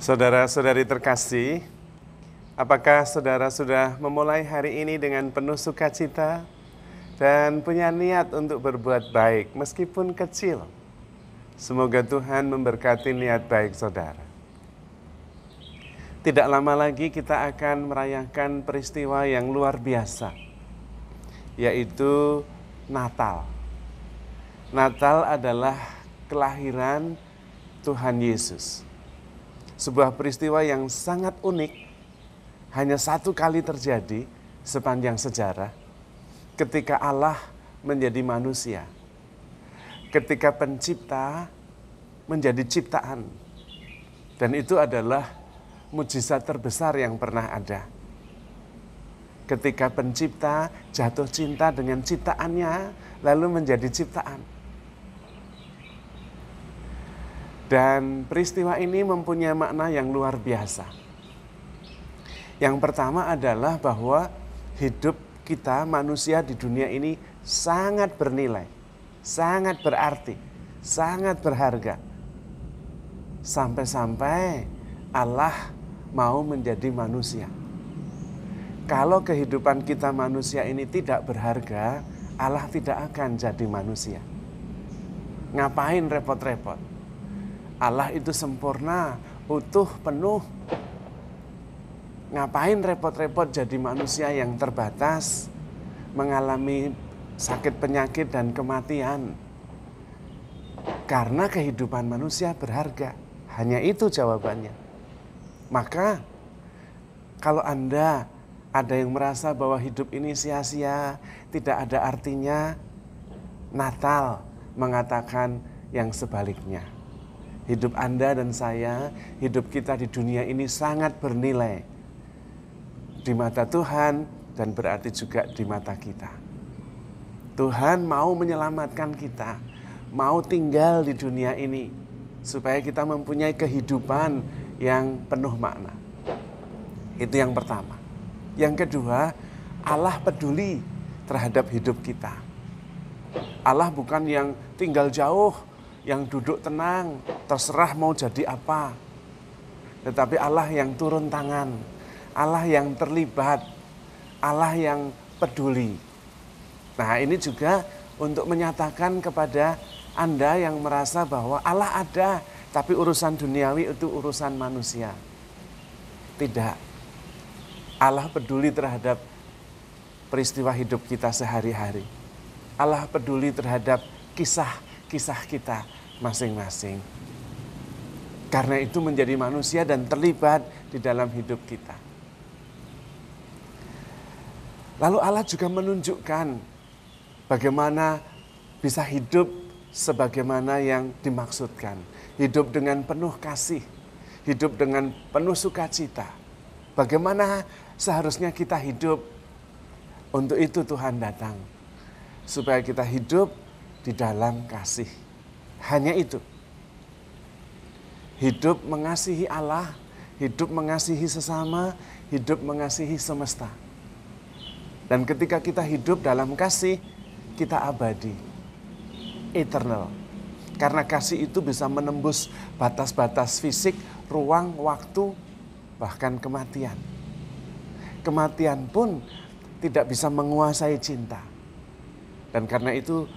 Saudara-saudari terkasih, apakah saudara sudah memulai hari ini dengan penuh sukacita dan punya niat untuk berbuat baik meskipun kecil? Semoga Tuhan memberkati niat baik saudara. Tidak lama lagi kita akan merayakan peristiwa yang luar biasa, yaitu Natal. Natal adalah kelahiran Tuhan Yesus. Sebuah peristiwa yang sangat unik, hanya satu kali terjadi sepanjang sejarah, ketika Allah menjadi manusia, ketika pencipta menjadi ciptaan, dan itu adalah mujizat terbesar yang pernah ada. Ketika pencipta jatuh cinta dengan ciptaannya, lalu menjadi ciptaan. Dan peristiwa ini mempunyai makna yang luar biasa. Yang pertama adalah bahwa hidup kita manusia di dunia ini sangat bernilai, sangat berarti, sangat berharga. Sampai-sampai Allah mau menjadi manusia. Kalau kehidupan kita manusia ini tidak berharga, Allah tidak akan jadi manusia. Ngapain repot-repot? Allah itu sempurna, utuh, penuh. Ngapain repot-repot jadi manusia yang terbatas, mengalami sakit penyakit dan kematian? Karena kehidupan manusia berharga. Hanya itu jawabannya. Maka kalau Anda ada yang merasa bahwa hidup ini sia-sia, tidak ada artinya, Natal mengatakan yang sebaliknya. Hidup Anda dan saya, hidup kita di dunia ini sangat bernilai di mata Tuhan dan berarti juga di mata kita. Tuhan mau menyelamatkan kita, mau tinggal di dunia ini supaya kita mempunyai kehidupan yang penuh makna. Itu yang pertama. Yang kedua, Allah peduli terhadap hidup kita. Allah bukan yang tinggal jauh, yang duduk tenang, terserah mau jadi apa. Tetapi Allah yang turun tangan, Allah yang terlibat, Allah yang peduli. Nah, ini juga untuk menyatakan kepada Anda yang merasa bahwa Allah ada, tapi urusan duniawi itu urusan manusia. Tidak. Allah peduli terhadap peristiwa hidup kita sehari-hari. Allah peduli terhadap kisah kita masing-masing. Karena itu menjadi manusia dan terlibat di dalam hidup kita. Lalu Allah juga menunjukkan bagaimana bisa hidup sebagaimana yang dimaksudkan. Hidup dengan penuh kasih, hidup dengan penuh sukacita. Bagaimana seharusnya kita hidup? Untuk itu Tuhan datang, supaya kita hidup di dalam kasih. Hanya itu. Hidup mengasihi Allah, hidup mengasihi sesama, hidup mengasihi semesta. Dan ketika kita hidup dalam kasih, kita abadi, eternal. Karena kasih itu bisa menembus batas-batas fisik, ruang, waktu, bahkan kematian. Kematian pun tidak bisa menguasai cinta. Dan karena itu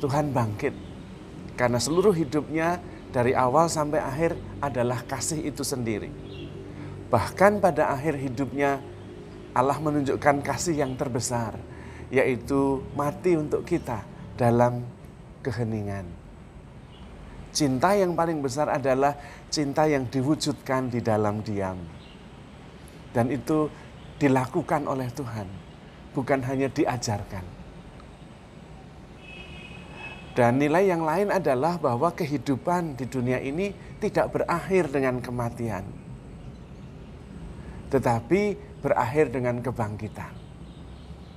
Tuhan bangkit. Karena seluruh hidupnya dari awal sampai akhir adalah kasih itu sendiri. Bahkan pada akhir hidupnya Allah menunjukkan kasih yang terbesar, yaitu mati untuk kita dalam keheningan. Cinta yang paling besar adalah cinta yang diwujudkan di dalam diam. Dan itu dilakukan oleh Tuhan, bukan hanya diajarkan. Dan nilai yang lain adalah bahwa kehidupan di dunia ini tidak berakhir dengan kematian, tetapi berakhir dengan kebangkitan.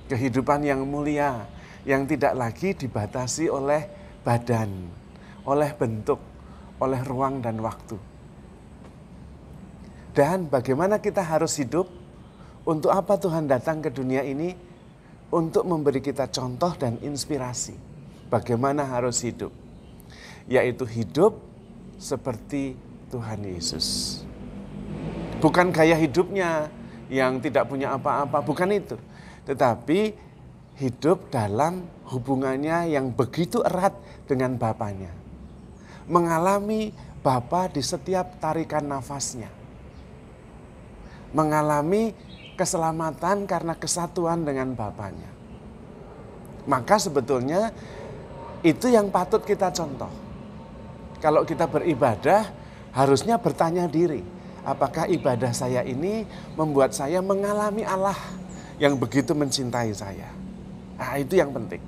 Kehidupan yang mulia, yang tidak lagi dibatasi oleh badan, oleh bentuk, oleh ruang dan waktu. Dan bagaimana kita harus hidup? Untuk apa Tuhan datang ke dunia ini? Untuk memberi kita contoh dan inspirasi. Bagaimana harus hidup? Yaitu hidup seperti Tuhan Yesus. Bukan gaya hidupnya yang tidak punya apa-apa, bukan itu. Tetapi hidup dalam hubungannya yang begitu erat dengan Bapaknya. Mengalami Bapa di setiap tarikan nafasnya. Mengalami keselamatan karena kesatuan dengan Bapaknya. Maka sebetulnya itu yang patut kita contoh. Kalau kita beribadah, harusnya bertanya diri, apakah ibadah saya ini membuat saya mengalami Allah yang begitu mencintai saya? Nah, itu yang penting.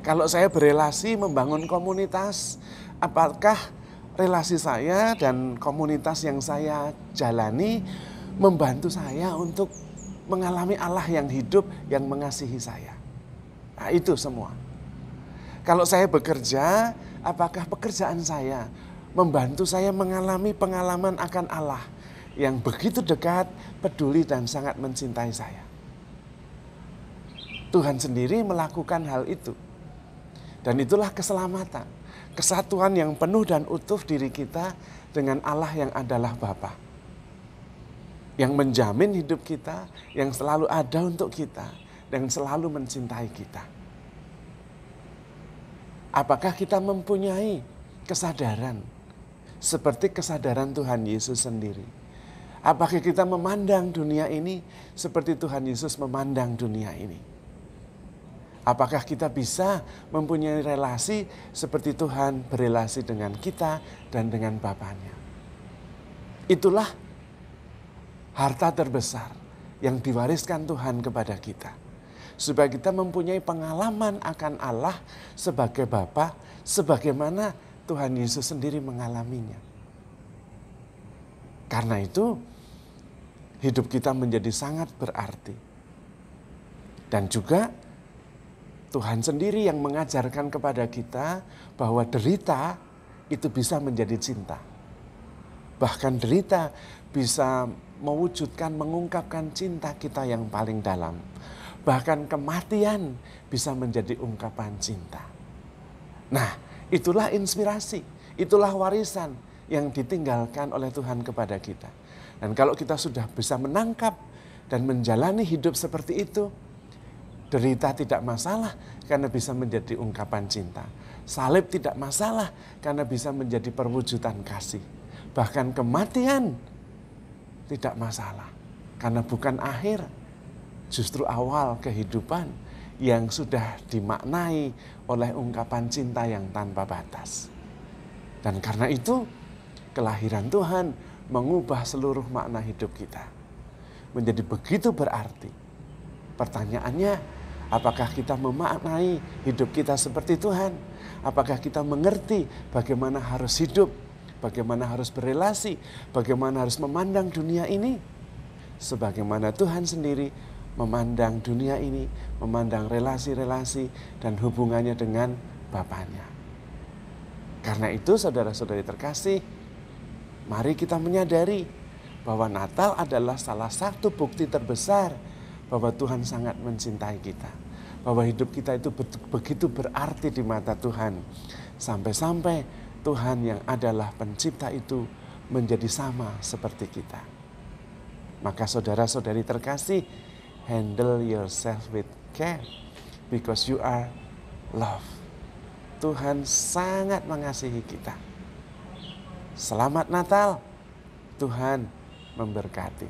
Kalau saya berelasi membangun komunitas, apakah relasi saya dan komunitas yang saya jalani membantu saya untuk mengalami Allah yang hidup, yang mengasihi saya? Nah, itu semua. Kalau saya bekerja, apakah pekerjaan saya membantu saya mengalami pengalaman akan Allah yang begitu dekat, peduli, dan sangat mencintai saya? Tuhan sendiri melakukan hal itu. Dan itulah keselamatan, kesatuan yang penuh dan utuh diri kita dengan Allah yang adalah Bapa. Yang menjamin hidup kita, yang selalu ada untuk kita, dan selalu mencintai kita. Apakah kita mempunyai kesadaran seperti kesadaran Tuhan Yesus sendiri? Apakah kita memandang dunia ini seperti Tuhan Yesus memandang dunia ini? Apakah kita bisa mempunyai relasi seperti Tuhan berelasi dengan kita dan dengan Bapaknya? Itulah harta terbesar yang diwariskan Tuhan kepada kita. Supaya kita mempunyai pengalaman akan Allah sebagai Bapa, sebagaimana Tuhan Yesus sendiri mengalaminya. Karena itu, hidup kita menjadi sangat berarti. Dan juga Tuhan sendiri yang mengajarkan kepada kita bahwa derita itu bisa menjadi cinta. Bahkan derita bisa mewujudkan, mengungkapkan cinta kita yang paling dalam. Bahkan kematian bisa menjadi ungkapan cinta. Nah, itulah inspirasi, itulah warisan yang ditinggalkan oleh Tuhan kepada kita. Dan kalau kita sudah bisa menangkap dan menjalani hidup seperti itu, derita tidak masalah karena bisa menjadi ungkapan cinta. Salib tidak masalah karena bisa menjadi perwujudan kasih. Bahkan kematian tidak masalah karena bukan akhir, justru awal kehidupan yang sudah dimaknai oleh ungkapan cinta yang tanpa batas. Dan karena itu kelahiran Tuhan mengubah seluruh makna hidup kita. Menjadi begitu berarti. Pertanyaannya, apakah kita memaknai hidup kita seperti Tuhan? Apakah kita mengerti bagaimana harus hidup, bagaimana harus berelasi, bagaimana harus memandang dunia ini? Sebagaimana Tuhan sendiri memandang dunia ini, memandang relasi-relasi dan hubungannya dengan Bapaknya. Karena itu saudara-saudari terkasih, mari kita menyadari bahwa Natal adalah salah satu bukti terbesar bahwa Tuhan sangat mencintai kita. Bahwa hidup kita itu begitu berarti di mata Tuhan. Sampai-sampai Tuhan yang adalah pencipta itu menjadi sama seperti kita. Maka saudara-saudari terkasih, handle yourself with care because you are love. Tuhan sangat mengasihi kita. Selamat Natal. Tuhan memberkati.